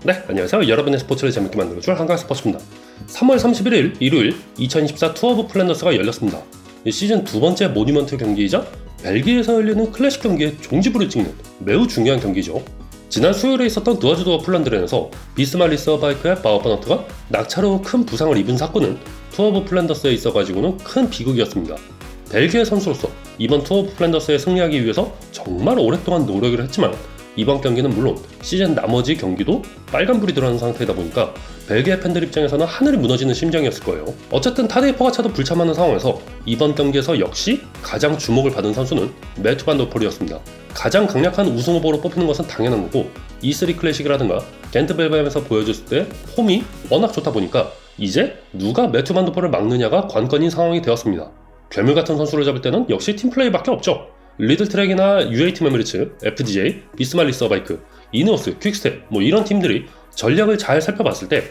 네, 안녕하세요. 여러분의 스포츠를 재밌게 만들어줄 한강 스포츠입니다. 3월 31일 일요일 2024 투어 오브 플랜더스가 열렸습니다. 시즌 두 번째 모니먼트 경기이자 벨기에에서 열리는 클래식 경기의 종지부를 찍는 매우 중요한 경기죠. 지난 수요일에 있었던 두아즈 도어 플란드렌에서 비스말리스와 바이크의 바우버너트가 낙차로 큰 부상을 입은 사건은 투어 오브 플랜더스에 있어가지고는 큰 비극이었습니다. 벨기에 선수로서 이번 투어 오브 플랜더스에 승리하기 위해서 정말 오랫동안 노력을 했지만 이번 경기는 물론 시즌 나머지 경기도 빨간불이 들어가는 상태이다 보니까 벨기에 팬들 입장에서는 하늘이 무너지는 심정이었을 거예요. 어쨌든 타데이 포가차도 불참하는 상황에서 이번 경기에서 역시 가장 주목을 받은 선수는 매튜 반 더 폴이었습니다. 가장 강력한 우승 후보로 뽑히는 것은 당연한 거고 E3 클래식이라든가 겐트 벨바엠에서 보여줬을 때 폼이 워낙 좋다 보니까 이제 누가 매튜 반 더 폴을 막느냐가 관건인 상황이 되었습니다. 괴물 같은 선수를 잡을 때는 역시 팀플레이밖에 없죠. 리들트랙이나 UAT 메모리츠, FDJ, 비스말리스 바이크, 이네오스, 퀵스텝 이런 팀들이 전략을 잘 살펴봤을 때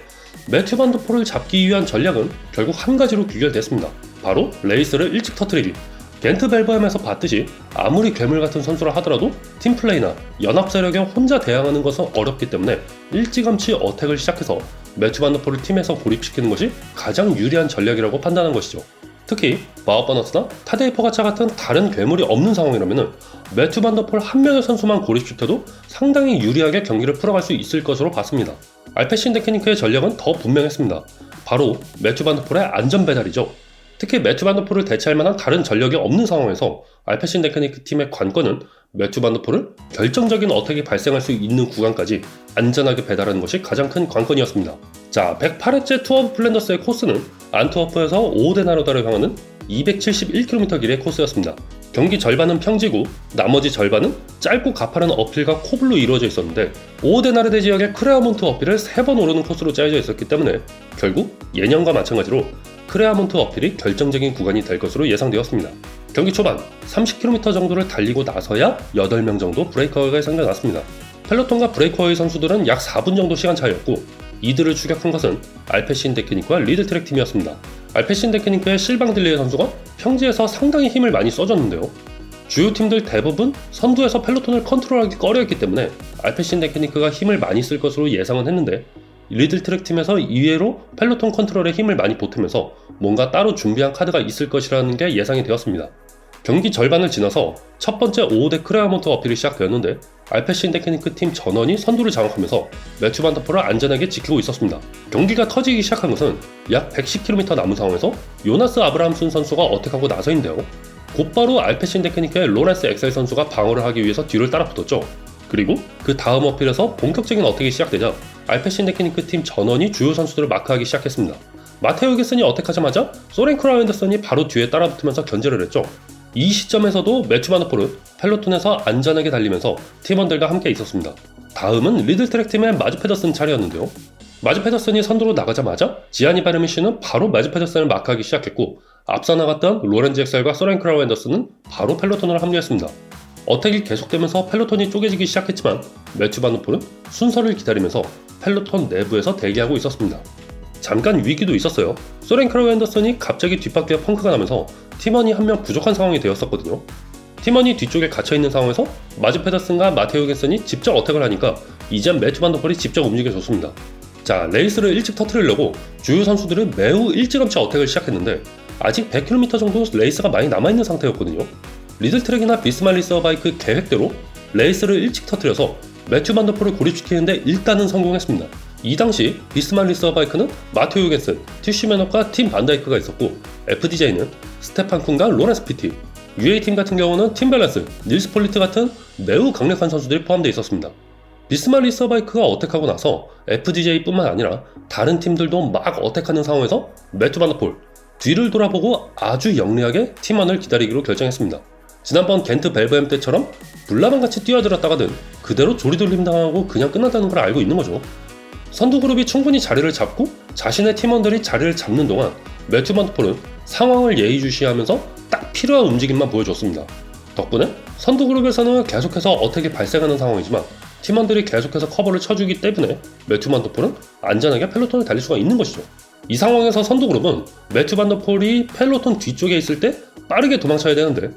매튜 반 더 폴을 잡기 위한 전략은 결국 한 가지로 귀결됐습니다. 바로 레이스를 일찍 터뜨리기. 겐트 벨버햄에서 봤듯이 아무리 괴물 같은 선수라 하더라도 팀플레이나 연합세력에 혼자 대항하는 것은 어렵기 때문에 일찌감치 어택을 시작해서 매튜 반 더 폴을 팀에서 고립시키는 것이 가장 유리한 전략이라고 판단한 것이죠. 특히 바우버너스나 타데이 포가차 같은 다른 괴물이 없는 상황이라면 매튜 반 더 폴 한 명의 선수만 고립시켜도 상당히 유리하게 경기를 풀어갈 수 있을 것으로 봤습니다. 알페신 데크니크의 전략은 더 분명했습니다. 바로 매튜 반 더 폴의 안전 배달이죠. 특히 매튜 반 더 폴을 대체할 만한 다른 전력이 없는 상황에서 알페신 데크니크 팀의 관건은 매튜 반 더 폴을 결정적인 어택이 발생할 수 있는 구간까지 안전하게 배달하는 것이 가장 큰 관건이었습니다. 자, 108회째 투어 오브 플랜더스의 코스는 안트워프에서 오데나르다를 향하는 271km 길의 코스였습니다. 경기 절반은 평지고 나머지 절반은 짧고 가파른 어필과 코블로 이루어져 있었는데 오데나르데 지역의 크레아몬트 어필을 3번 오르는 코스로 짜여져 있었기 때문에 결국 예년과 마찬가지로 크레아몬트 어필이 결정적인 구간이 될 것으로 예상되었습니다. 경기 초반 30km 정도를 달리고 나서야 8명 정도 브레이커가 생겨났습니다. 펠로톤과 브레이커의 선수들은 약 4분 정도 시간 차이였고 이들을 추격한 것은 알페신 데크니크와 리들트랙 팀이었습니다. 알페신 데크니크의 실방 딜리의 선수가 평지에서 상당히 힘을 많이 써줬는데요. 주요 팀들 대부분 선두에서 펠로톤을 컨트롤하기 꺼려했기 때문에 알페신 데크니크가 힘을 많이 쓸 것으로 예상은 했는데 리들트랙 팀에서 이외로 펠로톤 컨트롤에 힘을 많이 보태면서 뭔가 따로 준비한 카드가 있을 것이라는 게 예상이 되었습니다. 경기 절반을 지나서 첫 번째 5대 크레아몬트 어필이 시작되었는데 알페신 데크니크 팀 전원이 선두를 장악하면서 매튜 반 더 폴을 안전하게 지키고 있었습니다. 경기가 터지기 시작한 것은 약 110km 남은 상황에서 요나스 아브라함슨 선수가 어택하고 나서인데요. 곧바로 알페신 데크니크의 로렌스 엑셀 선수가 방어를 하기 위해서 뒤를 따라붙었죠. 그리고 그 다음 어필에서 본격적인 어택이 시작되자 알페신 데크니크 팀 전원이 주요 선수들을 마크하기 시작했습니다. 마테오 게슨이 어택하자마자 소렌 크라우엔더슨이 바로 뒤에 따라붙으면서 견제를 했죠. 이 시점에서도 매튜 반 더 폴은 펠로톤에서 안전하게 달리면서 팀원들과 함께 있었습니다. 다음은 리들트랙 팀의 마즈 페더슨 차례였는데요. 마즈 페더슨이 선두로 나가자마자 지아니 바르미슈는 바로 마즈 페더슨을 마크하기 시작했고 앞서 나갔던 로렌즈 엑셀과 소렌 크라우엔더슨은 바로 펠로톤으로 합류했습니다. 어택이 계속되면서 펠로톤이 쪼개지기 시작했지만 매튜 반 더 폴은 순서를 기다리면서 펠로톤 내부에서 대기하고 있었습니다. 잠깐 위기도 있었어요. 소렌 크라우엔더슨이 갑자기 뒷바퀴에 펑크가 나면서 팀원이 한 명 부족한 상황이 되었었거든요. 팀원이 뒤쪽에 갇혀있는 상황에서 마즈 페더슨과 마테오 게슨이 직접 어택을 하니까 이젠 매튜 반 더 폴이 직접 움직여줬습니다. 자, 레이스를 일찍 터뜨리려고 주요 선수들은 매우 일찌감치 어택을 시작했는데 아직 100km 정도 레이스가 많이 남아있는 상태였거든요. 리들트랙이나 비스말리스 바이크 계획대로 레이스를 일찍 터뜨려서 매튜 반 더 폴을 고립시키는데 일단은 성공했습니다. 이 당시 비스말리스 바이크는 마테오 게슨, 티슈메너과 팀 반다이크가 있었고 FDJ는 스테판 쿤과 로렌스 피티, UA팀 같은 경우는 팀 밸런스, 닐스 폴리트 같은 매우 강력한 선수들이 포함되어 있었습니다. 비스말리스 바이크가 어택하고 나서 FDJ뿐만 아니라 다른 팀들도 막 어택하는 상황에서 매튜 반 더 폴, 뒤를 돌아보고 아주 영리하게 팀원을 기다리기로 결정했습니다. 지난번 겐트 벨버햄 때처럼 불나방같이 뛰어들었다가는 그대로 조리돌림 당하고 그냥 끝난다는 걸 알고 있는 거죠. 선두 그룹이 충분히 자리를 잡고 자신의 팀원들이 자리를 잡는 동안 매튜 반 더 폴은 상황을 예의주시하면서 딱 필요한 움직임만 보여줬습니다. 덕분에 선두 그룹에서는 계속해서 어택이 발생하는 상황이지만 팀원들이 계속해서 커버를 쳐주기 때문에 매튜 반 더 폴은 안전하게 펠로톤을 달릴 수가 있는 것이죠. 이 상황에서 선두 그룹은 매튜 반 더 폴이 펠로톤 뒤쪽에 있을 때 빠르게 도망쳐야 되는데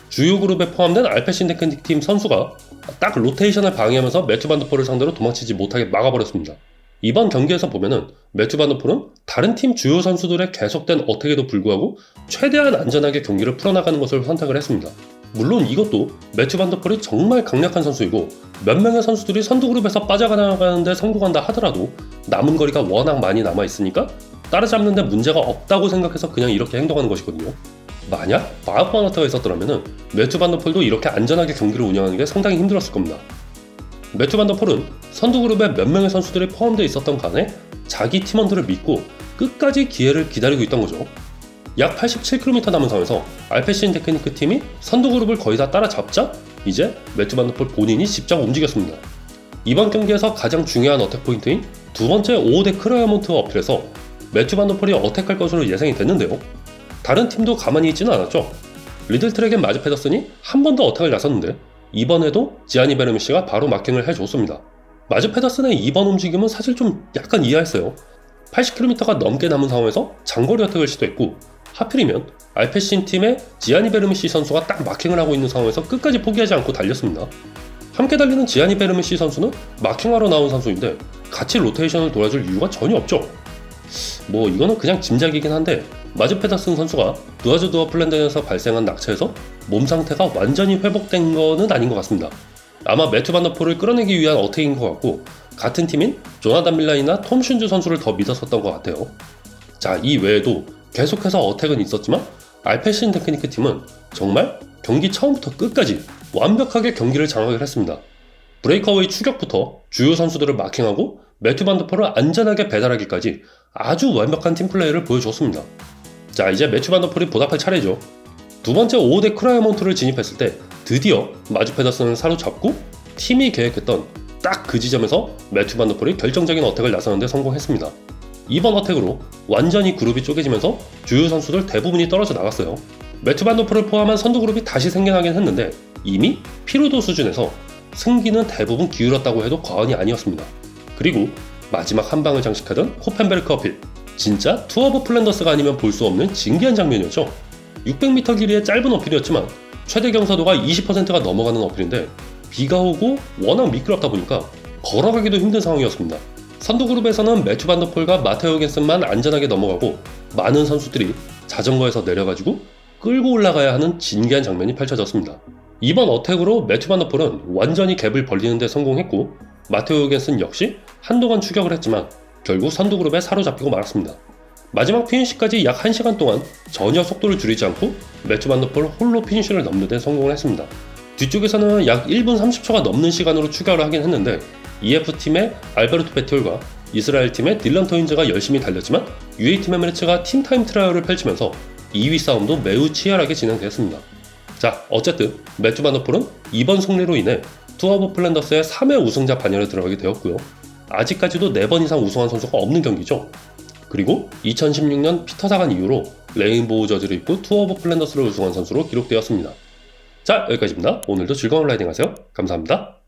주요 그룹에 포함된 알페신 데크니크 팀 선수가 딱 로테이션을 방해하면서 매튜 반더폴을 상대로 도망치지 못하게 막아버렸습니다. 이번 경기에서 보면은 매튜 반더폴은 다른 팀 주요 선수들의 계속된 어택에도 불구하고 최대한 안전하게 경기를 풀어나가는 것을 선택을 했습니다. 물론 이것도 매튜 반더폴이 정말 강력한 선수이고 몇 명의 선수들이 선두그룹에서 빠져나가는데 성공한다 하더라도 남은 거리가 워낙 많이 남아있으니까 따라잡는데 문제가 없다고 생각해서 그냥 이렇게 행동하는 것이거든요. 만약 바흐 버너트가 있었더라면 매튜 반더폴도 이렇게 안전하게 경기를 운영하는 게 상당히 힘들었을 겁니다. 매튜 반더폴은 선두그룹에 몇 명의 선수들이 포함되어 있었던 간에 자기 팀원들을 믿고 끝까지 기회를 기다리고 있던 거죠. 약 87km 남은 상황에서 알페신 테크니크 팀이 선두그룹을 거의 다 따라잡자 이제 매튜 반더폴 본인이 직접 움직였습니다. 이번 경기에서 가장 중요한 어택 포인트인 두 번째 5대 크라이어몬트 어필에서 매튜 반더폴이 어택할 것으로 예상이 됐는데요. 다른 팀도 가만히 있지는 않았죠. 리들트랙엔 마즈 페더슨이 한 번 더 어택을 나섰는데 이번에도 지아니 베르미시가 바로 마킹을 해줬습니다. 마즈 페더슨의 이번 움직임은 사실 좀 약간 이해했어요. 80km가 넘게 남은 상황에서 장거리 어택을 시도했고 하필이면 알페신 팀의 지아니 베르미시 선수가 딱 마킹을 하고 있는 상황에서 끝까지 포기하지 않고 달렸습니다. 함께 달리는 지아니 베르미시 선수는 마킹하러 나온 선수인데 같이 로테이션을 돌아줄 이유가 전혀 없죠. 뭐 이거는 그냥 짐작이긴 한데 마즈 페더슨 선수가 두아즈 두어 플랜드에서 발생한 낙차에서 몸 상태가 완전히 회복된 거는 아닌 것 같습니다. 아마 매튜 반더폴을 끌어내기 위한 어택인 것 같고 같은 팀인 조나단 밀란이나 톰 슌즈 선수를 더 믿었었던 것 같아요. 자, 이 외에도 계속해서 어택은 있었지만 알페신 테크니크 팀은 정말 경기 처음부터 끝까지 완벽하게 경기를 장악을 했습니다. 브레이크어웨이 추격부터 주요 선수들을 마킹하고 매튜 반더폴을 안전하게 배달하기까지 아주 완벽한 팀플레이를 보여줬습니다. 자, 이제 매튜 반더폴이 보답할 차례죠. 두 번째 5대 크라이어몬트를 진입했을 때 드디어 마즈 페더슨을 사로잡고 팀이 계획했던 딱 그 지점에서 매튜 반더폴이 결정적인 어택을 나서는데 성공했습니다. 이번 어택으로 완전히 그룹이 쪼개지면서 주요 선수들 대부분이 떨어져 나갔어요. 매튜 반더폴을 포함한 선두그룹이 다시 생겨나긴 했는데 이미 피로도 수준에서 승기는 대부분 기울었다고 해도 과언이 아니었습니다. 그리고 마지막 한 방을 장식하던 코펜베르크 어필, 진짜 투어 오브 플랜더스가 아니면 볼 수 없는 진기한 장면이었죠. 600m 길이의 짧은 어필이었지만 최대 경사도가 20%가 넘어가는 어필인데 비가 오고 워낙 미끄럽다 보니까 걸어가기도 힘든 상황이었습니다. 선두그룹에서는 매튜 반더폴과 마테오 겐슨만 안전하게 넘어가고 많은 선수들이 자전거에서 내려가지고 끌고 올라가야 하는 진기한 장면이 펼쳐졌습니다. 이번 어택으로 매튜 반더폴은 완전히 갭을 벌리는 데 성공했고 마테오 겐슨 역시 한동안 추격을 했지만 결국 선두그룹에 사로잡히고 말았습니다. 마지막 피니시까지 약 1시간 동안 전혀 속도를 줄이지 않고 매튜 반더폴 홀로 피니시를 넘는 데 성공을 했습니다. 뒤쪽에서는 약 1분 30초가 넘는 시간으로 추격을 하긴 했는데 EF팀의 알베르토 베티올과 이스라엘팀의 딜런 토인즈가 열심히 달렸지만 UA팀 에미레츠가 팀타임 트라이얼을 펼치면서 2위 싸움도 매우 치열하게 진행됐습니다. 자, 어쨌든 매튜 반더폴은 이번 승리로 인해 투어 오브 플랜더스의 3회 우승자 반열에 들어가게 되었고요. 아직까지도 4번 이상 우승한 선수가 없는 경기죠. 그리고 2016년 피터 사간 이후로 레인보우 저지를 입고 투어 오브 플랜더스를 우승한 선수로 기록되었습니다. 자, 여기까지입니다. 오늘도 즐거운 라이딩 하세요. 감사합니다.